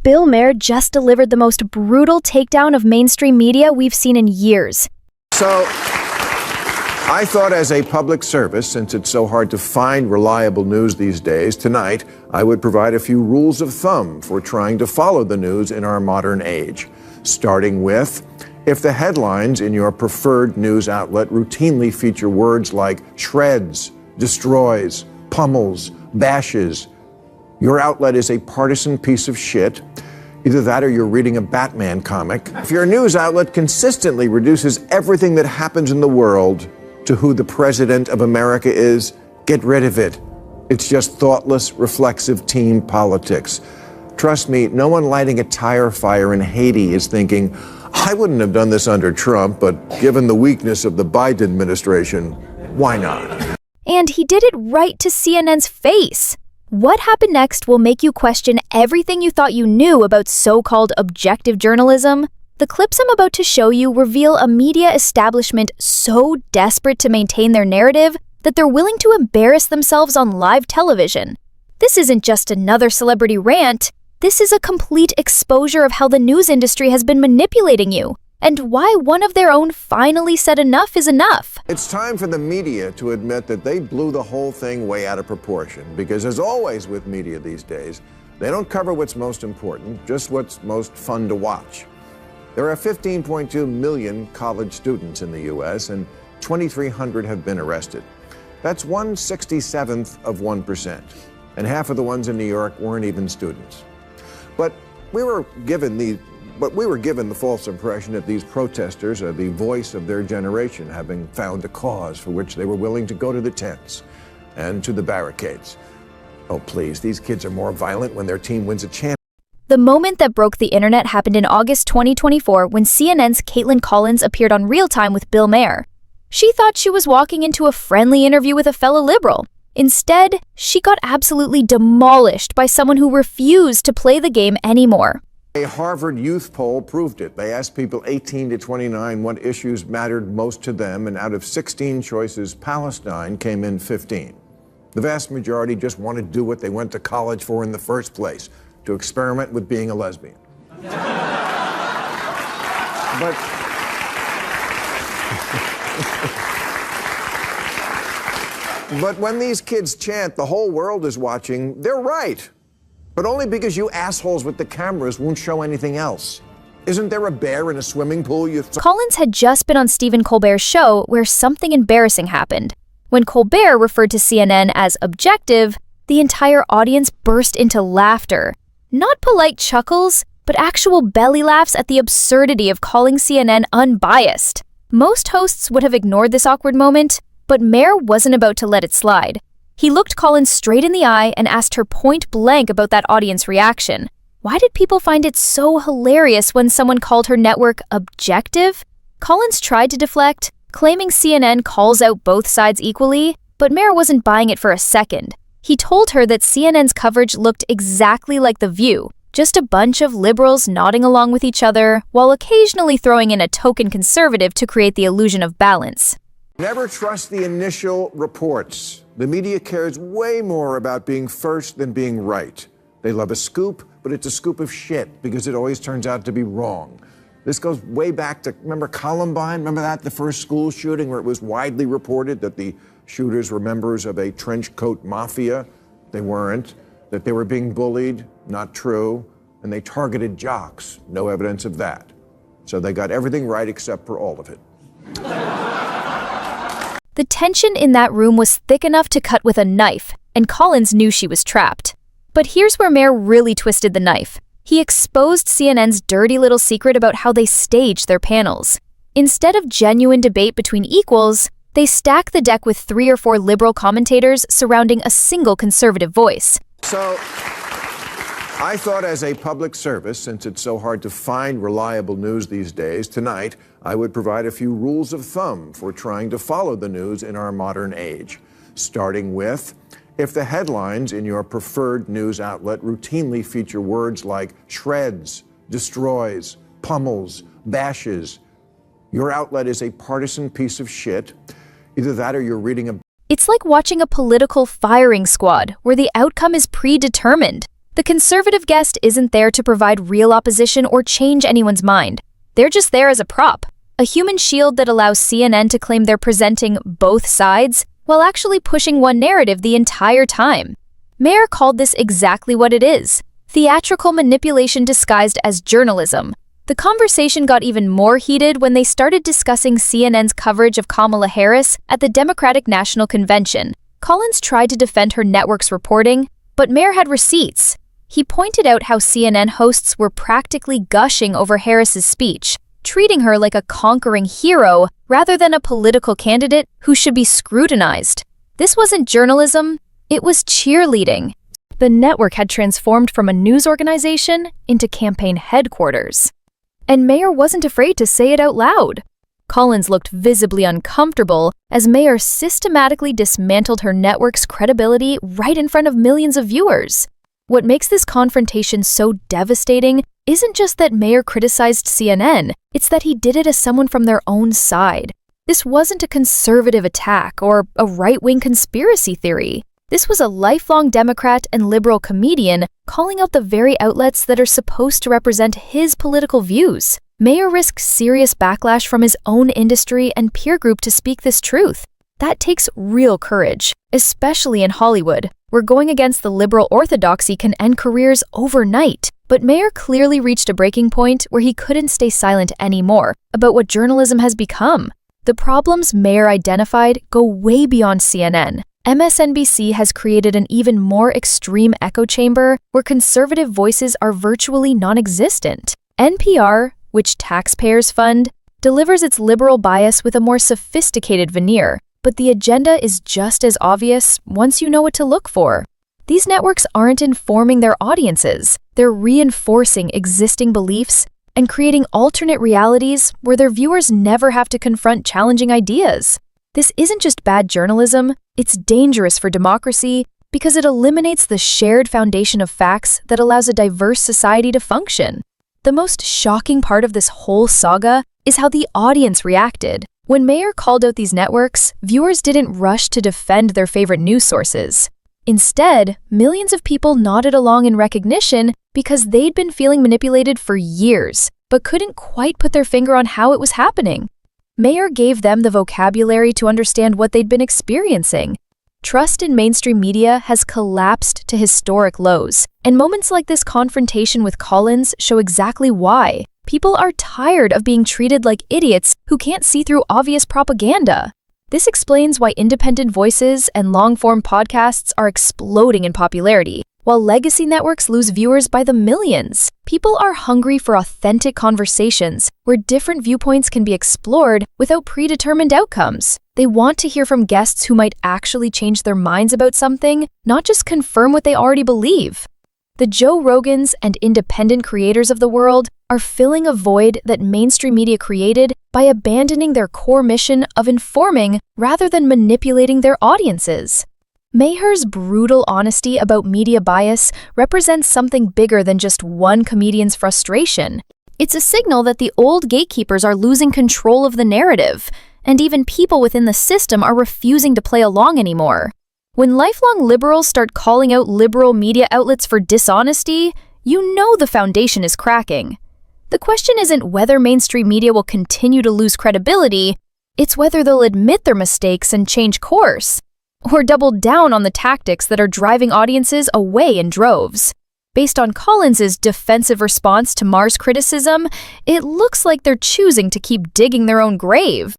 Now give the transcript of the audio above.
Bill Maher just delivered the most brutal takedown of mainstream media we've seen in years. So, I thought as a public service, since it's so hard to find reliable news these days, tonight I would provide a few rules of thumb for trying to follow the news in our modern age. Starting with, if the headlines in your preferred news outlet routinely feature words like shreds, destroys, pummels, bashes, your outlet is a partisan piece of shit. Either that or you're reading a Batman comic. If your news outlet consistently reduces everything that happens in the world to who the president of America is, get rid of it. It's just thoughtless, reflexive team politics. Trust me, no one lighting a tire fire in Haiti is thinking, I wouldn't have done this under Trump, but given the weakness of the Biden administration, why not? And he did it right to CNN's face. What happened next will make you question everything you thought you knew about so-called objective journalism. The clips I'm about to show you reveal a media establishment so desperate to maintain their narrative that they're willing to embarrass themselves on live television. This isn't just another celebrity rant. This is a complete exposure of how the news industry has been manipulating you, and why one of their own finally said enough is enough. It's time for the media to admit that they blew the whole thing way out of proportion, because as always with media these days, they don't cover what's most important, just what's most fun to watch. There are 15.2 million college students in the U.S., and 2,300 have been arrested. That's 1/67th of 1%, and half of the ones in New York weren't even students. But we were given the false impression that these protesters are the voice of their generation, having found a cause for which they were willing to go to the tents and to the barricades. Oh, please, these kids are more violent when their team wins a championship. The moment that broke the internet happened in August 2024 when CNN's Kaitlan appeared on Real Time with Bill Maher. She thought she was walking into a friendly interview with a fellow liberal. Instead, she got absolutely demolished by someone who refused to play the game anymore. A Harvard youth poll proved it. They asked people 18 to 29 what issues mattered most to them, and out of 16 choices, Palestine came in 15. The vast majority just want to do what they went to college for in the first place, to experiment with being a lesbian. But when these kids chant, the whole world is watching, they're right. But only because you assholes with the cameras won't show anything else. Isn't there a bear in a swimming pool Collins had just been on Stephen Colbert's show where something embarrassing happened. When Colbert referred to CNN as objective, the entire audience burst into laughter. Not polite chuckles, but actual belly laughs at the absurdity of calling CNN unbiased. Most hosts would have ignored this awkward moment, but Maher wasn't about to let it slide. He looked Collins straight in the eye and asked her point blank about that audience reaction. Why did people find it so hilarious when someone called her network objective? Collins tried to deflect, claiming CNN calls out both sides equally, but Maher wasn't buying it for a second. He told her that CNN's coverage looked exactly like The View, just a bunch of liberals nodding along with each other, while occasionally throwing in a token conservative to create the illusion of balance. Never trust the initial reports. The media cares way more about being first than being right. They love a scoop, but it's a scoop of shit because it always turns out to be wrong. This goes way back to, remember Columbine? Remember that, the first school shooting where it was widely reported that the shooters were members of a trench coat mafia? They weren't. That they were being bullied? Not true. And they targeted jocks? No evidence of that. So they got everything right except for all of it. The tension in that room was thick enough to cut with a knife, and Collins knew she was trapped. But here's where Maher really twisted the knife. He exposed CNN's dirty little secret about how they staged their panels. Instead of genuine debate between equals, they stack the deck with 3 or 4 liberal commentators surrounding a single conservative voice. So, I thought as a public service, since it's so hard to find reliable news these days, tonight I would provide a few rules of thumb for trying to follow the news in our modern age. Starting with, if the headlines in your preferred news outlet routinely feature words like shreds, destroys, pummels, bashes, your outlet is a partisan piece of shit. Either that or you're reading a... It's like watching a political firing squad where the outcome is predetermined. The conservative guest isn't there to provide real opposition or change anyone's mind. They're just there as a prop, a human shield that allows CNN to claim they're presenting both sides while actually pushing one narrative the entire time. Maher called this exactly what it is: theatrical manipulation disguised as journalism. The conversation got even more heated when they started discussing CNN's coverage of Kamala Harris at the Democratic National Convention. Collins tried to defend her network's reporting, but Maher had receipts. He pointed out how CNN hosts were practically gushing over Harris's speech, treating her like a conquering hero rather than a political candidate who should be scrutinized. This wasn't journalism, it was cheerleading. The network had transformed from a news organization into campaign headquarters. And Maher wasn't afraid to say it out loud. Collins looked visibly uncomfortable as Maher systematically dismantled her network's credibility right in front of millions of viewers. What makes this confrontation so devastating isn't just that Maher criticized CNN, it's that he did it as someone from their own side. This wasn't a conservative attack or a right-wing conspiracy theory. This was a lifelong Democrat and liberal comedian calling out the very outlets that are supposed to represent his political views. Maher risked serious backlash from his own industry and peer group to speak this truth. That takes real courage, especially in Hollywood, where going against the liberal orthodoxy can end careers overnight. But Maher clearly reached a breaking point where he couldn't stay silent anymore about what journalism has become. The problems Maher identified go way beyond CNN. MSNBC has created an even more extreme echo chamber where conservative voices are virtually non-existent. NPR, which taxpayers fund, delivers its liberal bias with a more sophisticated veneer, but the agenda is just as obvious once you know what to look for. These networks aren't informing their audiences, they're reinforcing existing beliefs and creating alternate realities where their viewers never have to confront challenging ideas. This isn't just bad journalism, it's dangerous for democracy because it eliminates the shared foundation of facts that allows a diverse society to function. The most shocking part of this whole saga is how the audience reacted. When Maher called out these networks, viewers didn't rush to defend their favorite news sources. Instead, millions of people nodded along in recognition because they'd been feeling manipulated for years, but couldn't quite put their finger on how it was happening. Maher gave them the vocabulary to understand what they'd been experiencing. Trust in mainstream media has collapsed to historic lows, and moments like this confrontation with Collins show exactly why. People are tired of being treated like idiots who can't see through obvious propaganda. This explains why independent voices and long-form podcasts are exploding in popularity, while legacy networks lose viewers by the millions. People are hungry for authentic conversations where different viewpoints can be explored without predetermined outcomes. They want to hear from guests who might actually change their minds about something, not just confirm what they already believe. The Joe Rogans and independent creators of the world are filling a void that mainstream media created by abandoning their core mission of informing rather than manipulating their audiences. Maher's brutal honesty about media bias represents something bigger than just one comedian's frustration. It's a signal that the old gatekeepers are losing control of the narrative, and even people within the system are refusing to play along anymore. When lifelong liberals start calling out liberal media outlets for dishonesty, you know the foundation is cracking. The question isn't whether mainstream media will continue to lose credibility, it's whether they'll admit their mistakes and change course, or double down on the tactics that are driving audiences away in droves. Based on Collins's defensive response to Maher's criticism, it looks like they're choosing to keep digging their own grave.